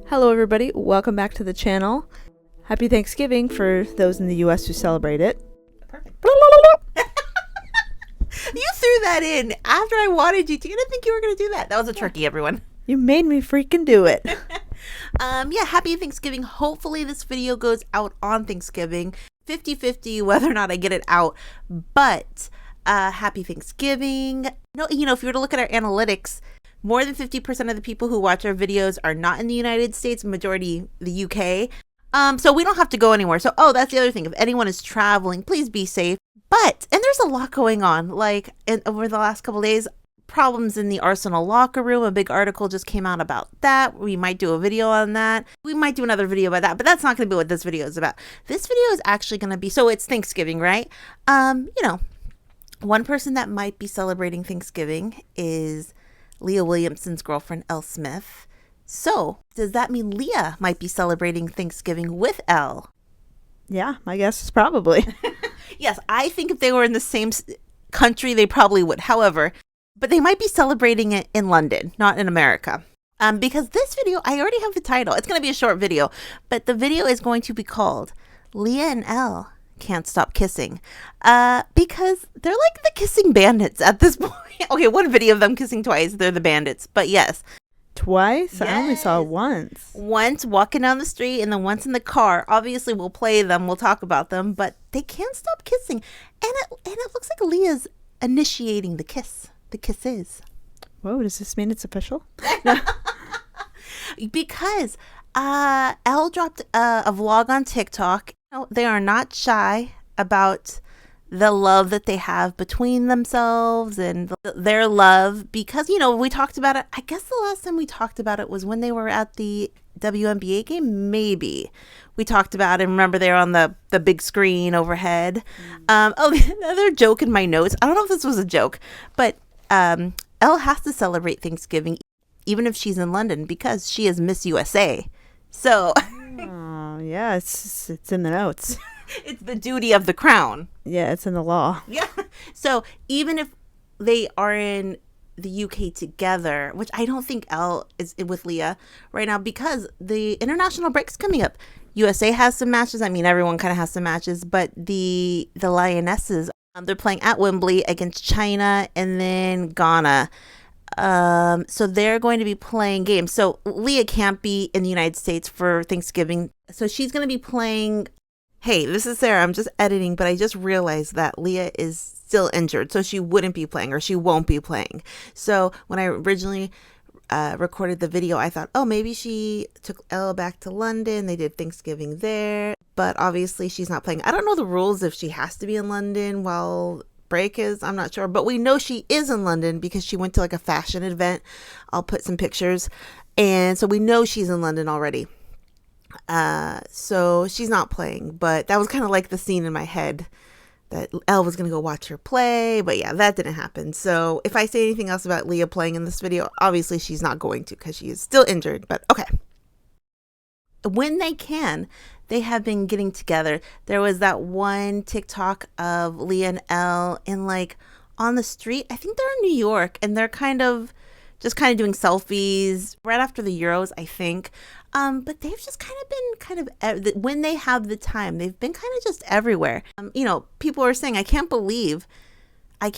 Hello everybody, welcome back to the channel. Happy Thanksgiving for those in the US who celebrate it. Perfect. You threw that in after I wanted you to. I didn't think you were going to do that. That was a turkey, everyone. You made me freaking do it. Yeah, happy Thanksgiving. Hopefully this video goes out on Thanksgiving. 50-50 whether or not I get it out. But happy Thanksgiving. No, if you were to look at our analytics, more than 50% of the people who watch our videos are not in the United States, majority the UK. So we don't have to go anywhere. So, that's the other thing. If anyone is traveling, please be safe. And there's a lot going on. Over the last couple of days, problems in the Arsenal locker room. A big article just came out about that. We might do a video on that. We might do another video about that, but that's not going to be what this video is about. This video is actually going to be, so it's Thanksgiving, right? One person that might be celebrating Thanksgiving is Leah Williamson's girlfriend, Elle Smith. So does that mean Leah might be celebrating Thanksgiving with Elle? Yeah, my guess is probably. Yes, I think if they were in the same country, they probably would. However, but they might be celebrating it in London, not in America. Because this video, I already have the title. It's going to be a short video, but the video is going to be called Leah and Elle Can't Stop Kissing. Because they're like the kissing bandits at this point. Okay, one video of them kissing twice. They're the bandits. But yes. Twice? Yes. I only saw once. Once walking down the street and then once in the car. Obviously, we'll play them. We'll talk about them. But they can't stop kissing. And it looks like Leah's initiating the kiss. The kisses. Whoa, does this mean it's official? Because Elle dropped a vlog on TikTok. They are not shy about the love that they have between themselves and their love because, we talked about it. I guess the last time we talked about it was when they were at the WNBA game. Maybe we talked about it. Remember, they were on the big screen overhead. Another joke in my notes. I don't know if this was a joke, but Elle has to celebrate Thanksgiving even if she's in London because she is Miss USA. So, yeah, it's in the notes. It's the duty of the crown. Yeah, it's in the law. Yeah. So even if they are in the UK together, which I don't think Elle is with Leah right now because the international break's coming up. USA has some matches. I mean, everyone kind of has some matches, but the Lionesses, they're playing at Wembley against China and then Ghana. So they're going to be playing games. So Leah can't be in the United States for Thanksgiving. So she's going to be playing. Hey, this is Sara. I'm just editing, but I just realized that Leah is still injured. So she wouldn't be playing or she won't be playing. So when I originally recorded the video, I thought, maybe she took Elle back to London. They did Thanksgiving there. But obviously she's not playing. I don't know the rules if she has to be in London while break is. I'm not sure. But we know she is in London because she went to a fashion event. I'll put some pictures. And so we know she's in London already. So she's not playing, but that was kind of like the scene in my head that Elle was going to go watch her play, but yeah, that didn't happen. So if I say anything else about Leah playing in this video, obviously she's not going to because she is still injured, but okay. When they can, they have been getting together. There was that one TikTok of Leah and Elle in on the street. I think they're in New York and they're just doing selfies right after the Euros, I think. But they've just been when they have the time, they've been just everywhere. People are saying, I can't believe they're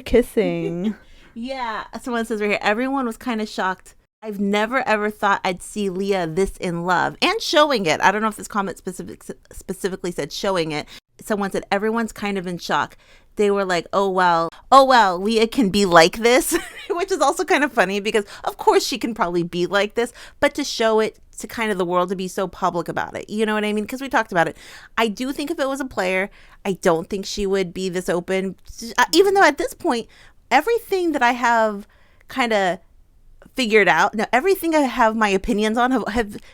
kissing. Yeah. Someone says right here, everyone was kind of shocked. I've never ever thought I'd see Leah this in love and showing it. I don't know if this comment specifically said showing it. Someone said everyone's kind of in shock. They were like, oh wow, Leah can be like this, which is also kind of funny because of course she can probably be like this, but to show it to the world to be so public about it, you know what I mean? Because we talked about it. I do think if it was a player, I don't think she would be this open, even though at this point, everything that I have figured out. Now, everything I have my opinions on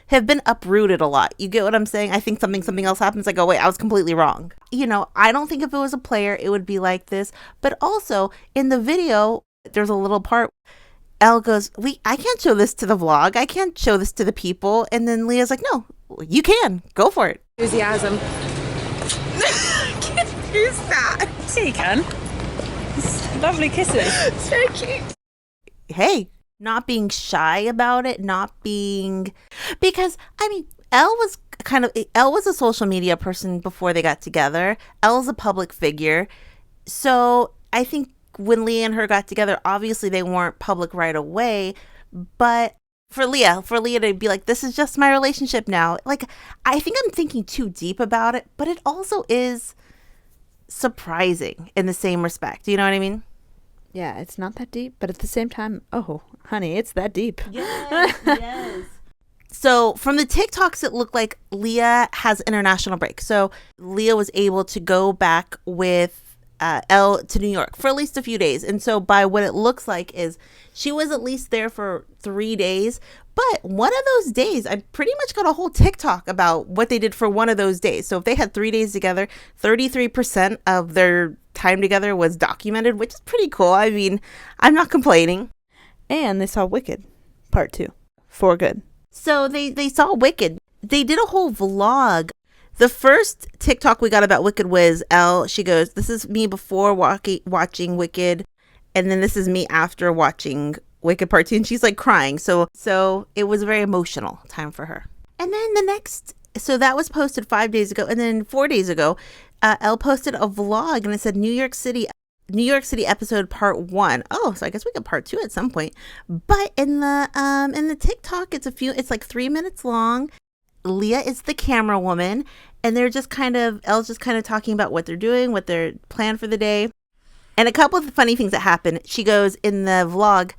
have been uprooted a lot. You get what I'm saying? I think something else happens. I go, wait, I was completely wrong. I don't think if it was a player, it would be like this. But also in the video, there's a little part. Elle goes, I can't show this to the vlog. I can't show this to the people. And then Leah's like, no, you can. Go for it. Enthusiasm. I can't use that. Yeah, you can. It's lovely kisses. So cute. Hey, not being shy about it, not being, because I mean, Elle was a social media person before they got together. Elle's a public figure. So I think when Leah and her got together, obviously they weren't public right away, but for Leah to be like, this is just my relationship now. Like, I think I'm thinking too deep about it, but it also is surprising in the same respect. You know what I mean? Yeah, it's not that deep, but at the same time, oh, honey, it's that deep. Yes. So from the TikToks, it looked like Leah has international break. So Leah was able to go back with Elle to New York for at least a few days. And so by what it looks like is she was at least there for 3 days. But one of those days, I pretty much got a whole TikTok about what they did for one of those days. So if they had 3 days together, 33% of their time together was documented, which is pretty cool. I mean, I'm not complaining. And they saw Wicked Part 2 for good. So they saw Wicked. They did a whole vlog. The first TikTok we got about Wicked was Elle. She goes, this is me before watching Wicked. And then this is me after watching Wicked Part 2. And she's like crying. So it was a very emotional time for her. And then so that was posted 5 days ago. And then 4 days ago, Elle posted a vlog and it said New York City episode part 1. Oh, so I guess we get part 2 at some point. But in the TikTok, it's like 3 minutes long. Leah is the camera woman, and Elle's just kind of talking about what they're doing, what their plan for the day. And a couple of the funny things that happen. She goes in the vlog,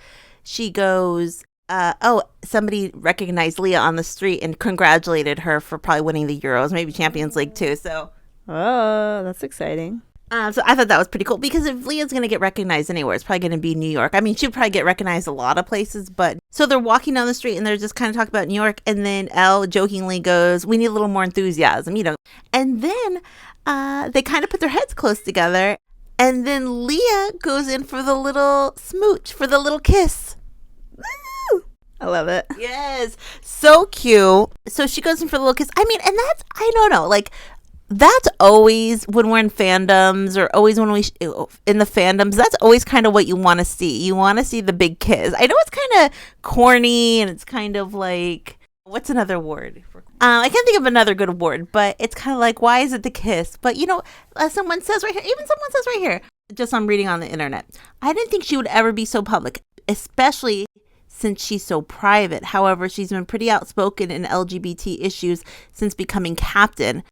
somebody recognized Leah on the street and congratulated her for probably winning the Euros, maybe Champions League too. So, oh, that's exciting. So I thought that was pretty cool, because if Leah's going to get recognized anywhere, it's probably going to be New York. I mean, she'd probably get recognized a lot of places, but so they're walking down the street and they're just kind of talking about New York. And then Elle jokingly goes, we need a little more enthusiasm, you know. And then they kind of put their heads close together. And then Leah goes in for the little smooch, for the little kiss. Woo! I love it. Yes. So cute. So she goes in for the little kiss. I mean, and that's, I don't know, like, that's always when we're in fandoms, or always when in the fandoms, that's always kind of what you want to see. You want to see the big kiss. I know it's kind of corny and it's kind of like, what's another word? I can't think of another good word, but it's kind of like, why is it the kiss? But you know, someone says right here, just I'm reading on the internet, I didn't think she would ever be so public, especially since she's so private. However, she's been pretty outspoken in LGBT issues since becoming captain.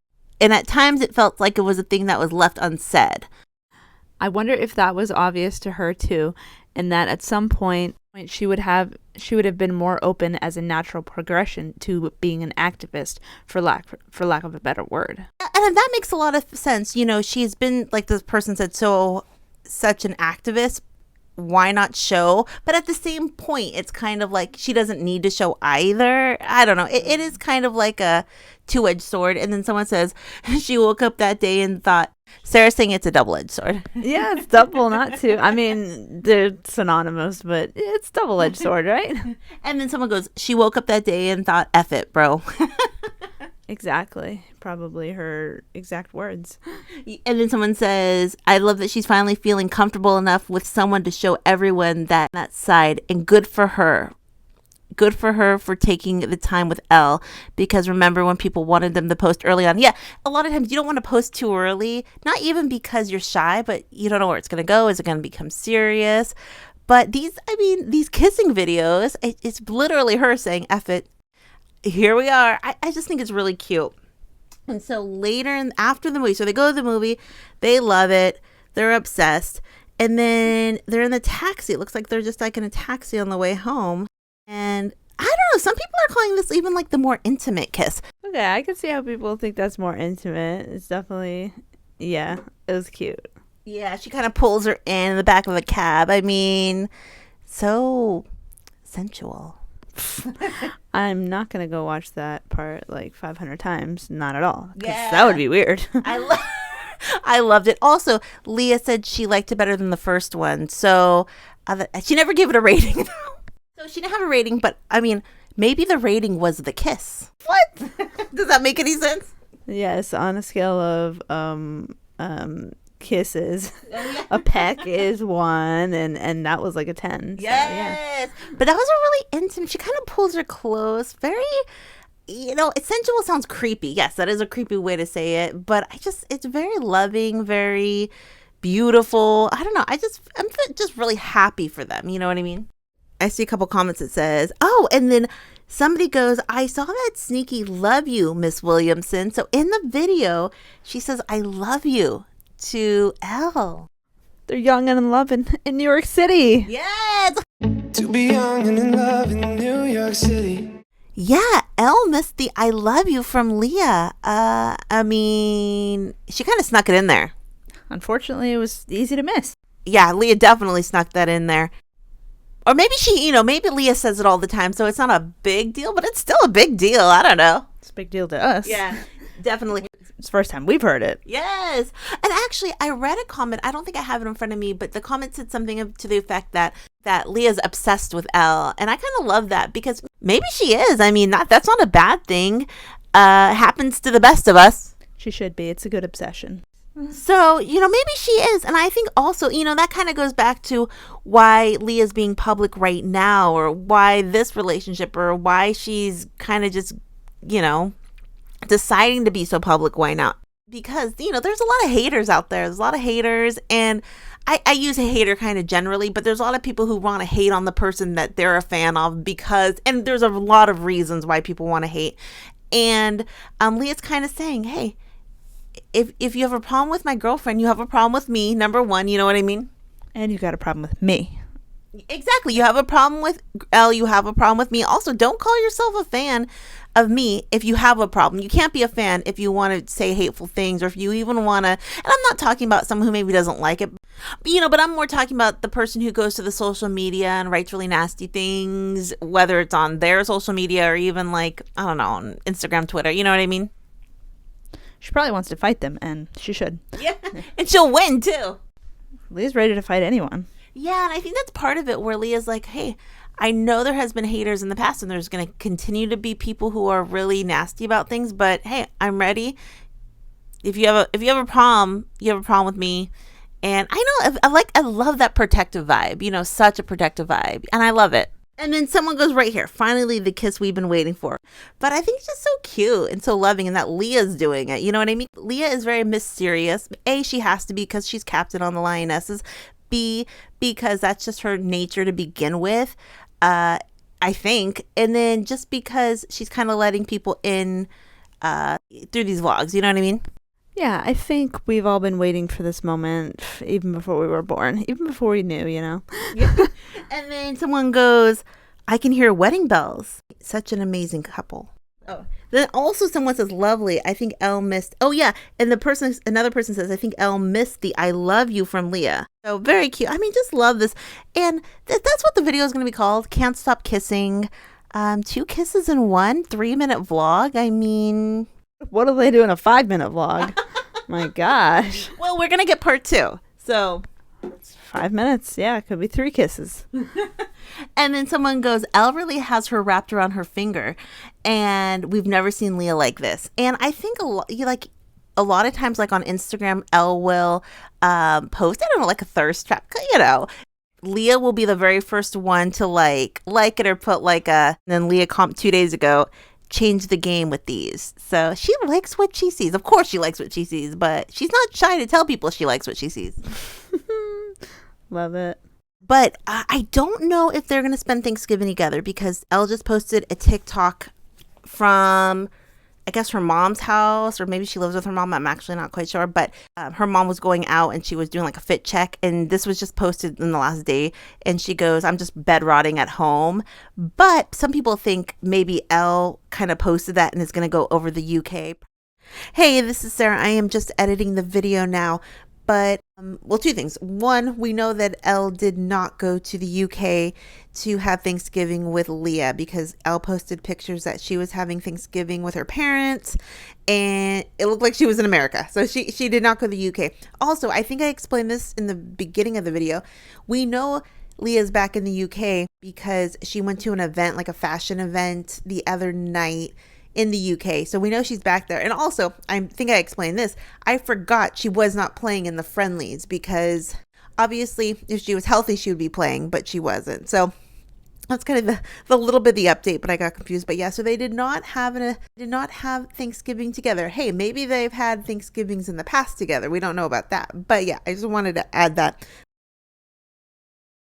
And at times it felt like it was a thing that was left unsaid. I wonder if that was obvious to her too, and that at some point she would have been more open as a natural progression to being an activist, for lack of a better word. And that makes a lot of sense. You know, she's been, like this person said, such an activist. Why not show? But at the same point, it's kind of like she doesn't need to show either. I don't know. It is kind of like a two-edged sword. And then someone says she woke up that day and thought, Sarah's saying it's a double-edged sword. Yeah, it's double, not two. I mean, they're synonymous, but it's double-edged sword, right? And then someone goes, she woke up that day and thought, F it, bro. Exactly. Probably her exact words. And then someone says, I love that she's finally feeling comfortable enough with someone to show everyone that side, and good for her. Good for her for taking the time with Elle, because remember when people wanted them to post early on? Yeah, a lot of times you don't want to post too early, not even because you're shy, but you don't know where it's going to go. Is it going to become serious? But these kissing videos, it's literally her saying, F it. Here we are. I just think it's really cute. And so later after the movie, so they go to the movie, they love it, they're obsessed, and then they're in the taxi. It looks like they're just like in a taxi on the way home. And I don't know, some people are calling this even like the more intimate kiss. Okay, I can see how people think that's more intimate. It's definitely, yeah, it was cute. Yeah, she kind of pulls her in the back of the cab. I mean, so sensual. I'm not going to go watch that part like 500 times. Not at all. Because that would be weird. I loved it. Also, Leah said she liked it better than the first one. So she never gave it a rating, though. So she didn't have a rating, but I mean, maybe the rating was the kiss. What? Does that make any sense? Yes, on a scale of kisses. A peck is 1, and that was like a 10. Yes. But that was a really intimate. She kind of pulls her close. Very, sensual sounds creepy. Yes, that is a creepy way to say it. But it's very loving, very beautiful. I don't know. I'm just really happy for them. You know what I mean? I see a couple comments that says, oh, and then somebody goes, I saw that sneaky love you, Miss Williamson. So in the video, she says, I love you to Elle. They're young and in love in New York City. Yes. To be young and in love in New York City. Yeah, Elle missed the I love you from Leah. I mean, she kind of snuck it in there. Unfortunately, it was easy to miss. Yeah, Leah definitely snuck that in there. Or maybe maybe Leah says it all the time, so it's not a big deal, but it's still a big deal. I don't know. It's a big deal to us. Yeah, definitely. It's the first time we've heard it. Yes. And actually, I read a comment. I don't think I have it in front of me, but the comment said something to the effect that Leah's obsessed with Elle. And I kind of love that because maybe she is. I mean, that's not a bad thing. Happens to the best of us. She should be. It's a good obsession. So, maybe she is. And I think also, that kind of goes back to why Leah's being public right now, or why this relationship, or why she's kind of just, deciding to be so public. Why not? Because, there's a lot of haters out there. There's a lot of haters. And I use a hater kind of generally, but there's a lot of people who want to hate on the person that they're a fan of and there's a lot of reasons why people want to hate. And Leah's kind of saying, hey, if you have a problem with my girlfriend, you have a problem with me, number one, you know what I mean? And you got a problem with me. Exactly. You have a problem with Elle, you have a problem with me. Also, don't call yourself a fan of me if you have a problem. You can't be a fan if you want to say hateful things, or if you even want to, and I'm not talking about someone who maybe doesn't like it, but I'm more talking about the person who goes to the social media and writes really nasty things, whether it's on their social media or even like, I don't know, on Instagram, Twitter, you know what I mean? She probably wants to fight them, and she should. Yeah, and she'll win too. Leah's ready to fight anyone. Yeah, and I think that's part of it, where Leah's like, hey, I know there has been haters in the past, and there's going to continue to be people who are really nasty about things, but hey, I'm ready. If you have a problem, you have a problem with me. And I know, I love that protective vibe, such a protective vibe, and I love it. And then someone goes right here, finally the kiss we've been waiting for. But I think it's just so cute and so loving, and that Leah's doing it. You know what I mean? Leah is very mysterious. A, she has to be because she's captain on the Lionesses. B, because that's just her nature to begin with, I think. And then just because she's kind of letting people in through these vlogs. You know what I mean? Yeah, I think we've all been waiting for this moment even before we were born, even before we knew, Yeah. And then someone goes, I can hear wedding bells. Such an amazing couple. Oh, then also someone says, lovely. I think Elle missed. Oh yeah, and another person says, I think Elle missed the I love you from Leah. So very cute. I mean, just love this, and that's what the video is going to be called. Can't stop kissing. 2 kisses in 1 3-minute vlog. I mean, what do they do in a 5-minute vlog? My gosh. Well, we're gonna get part 2. So 5 minutes. Yeah, it could be 3 kisses. And then someone goes, Elle really has her wrapped around her finger, and we've never seen Leah like this. And I think a lot of times, like on Instagram, Elle will post, I don't know, like a thirst trap. Leah will be the very first one to like it or put and then Leah 2 days ago changed the game with these. So she likes what she sees. Of course she likes what she sees, but she's not shy to tell people she likes what she sees. Love it. But I don't know if they're going to spend Thanksgiving together, because Elle just posted a TikTok from, I guess, her mom's house, or maybe she lives with her mom. I'm actually not quite sure. But her mom was going out and she was doing like a fit check. And this was just posted in the last day. And she goes, I'm just bed rotting at home. But some people think maybe Elle kind of posted that and is going to go over the UK. Hey, this is Sara. I am just editing the video now. But, 2 things. One, we know that Elle did not go to the UK to have Thanksgiving with Leah, because Elle posted pictures that she was having Thanksgiving with her parents, and it looked like she was in America. So she did not go to the UK. Also, I think I explained this in the beginning of the video. We know Leah's back in the UK because she went to an event, like a fashion event, the other night in the UK. So we know she's back there. And also, I think I explained this. I forgot she was not playing in the friendlies because obviously if she was healthy, she would be playing, but she wasn't. So that's kind of the little bit of the update, but I got confused. But yeah, so they did not have Thanksgiving together. Hey, maybe they've had Thanksgivings in the past together. We don't know about that. But yeah, I just wanted to add that.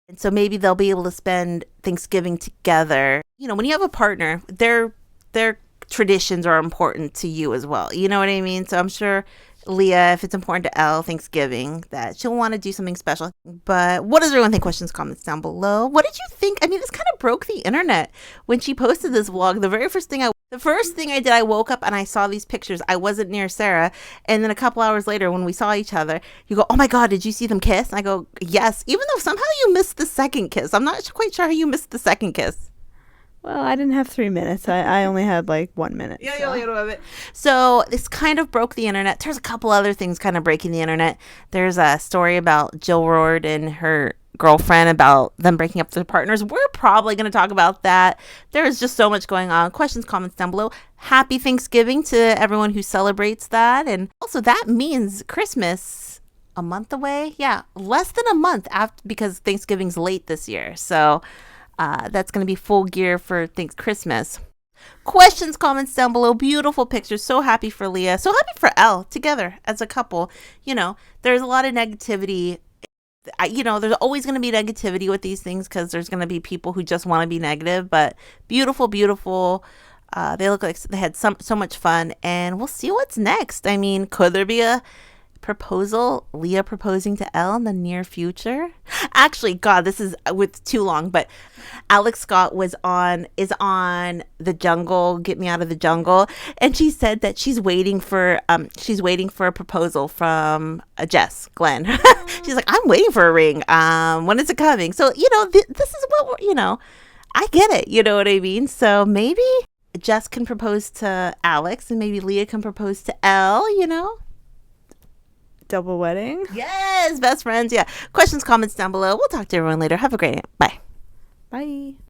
And so maybe they'll be able to spend Thanksgiving together. You know, when you have a partner, their traditions are important to you as well. You know what I mean? So I'm sure Leah, if it's important to Elle, Thanksgiving, that she'll want to do something special. But what does everyone think? Questions, comments down below. What did you think? I mean, this kind of broke the internet when she posted this vlog. The first thing I did, I woke up and I saw these pictures. I wasn't near Sara. And then a couple hours later, when we saw each other, you go, oh my God, did you see them kiss? And I go, yes. Even though somehow you missed the second kiss. I'm not quite sure how you missed the second kiss. Well, I didn't have 3 minutes. I only had like 1 minute. Yeah, you only had 1 minute. So this kind of broke the internet. There's a couple other things kind of breaking the internet. There's a story about Jill Roord and her girlfriend about them breaking up their partners. We're probably going to talk about that. There's just so much going on. Questions, comments down below. Happy Thanksgiving to everyone who celebrates that. And also that means Christmas a month away. Yeah, less than a month after, because Thanksgiving's late this year. So that's going to be full gear for Christmas. Questions, comments down below. Beautiful pictures. So happy for Leah. So happy for Elle together as a couple. You know, there's a lot of negativity. There's always going to be negativity with these things because there's going to be people who just want to be negative. But beautiful, beautiful. They look like they had so much fun. And we'll see what's next. I mean, could there be a proposal, Leah proposing to Elle in the near future? Actually, God, this is with too long, but Alex Scott is on The Jungle, Get Me Out of the Jungle, and she said that she's waiting for a proposal from Jess Glynn. She's like, I'm waiting for a ring. When is it coming? So this is what I get it. You know what I mean? So maybe Jess can propose to Alex, and maybe Leah can propose to Elle. Double wedding. Yes, best friends. Yeah. Questions, comments down below. We'll talk to everyone later. Have a great night. Bye. Bye.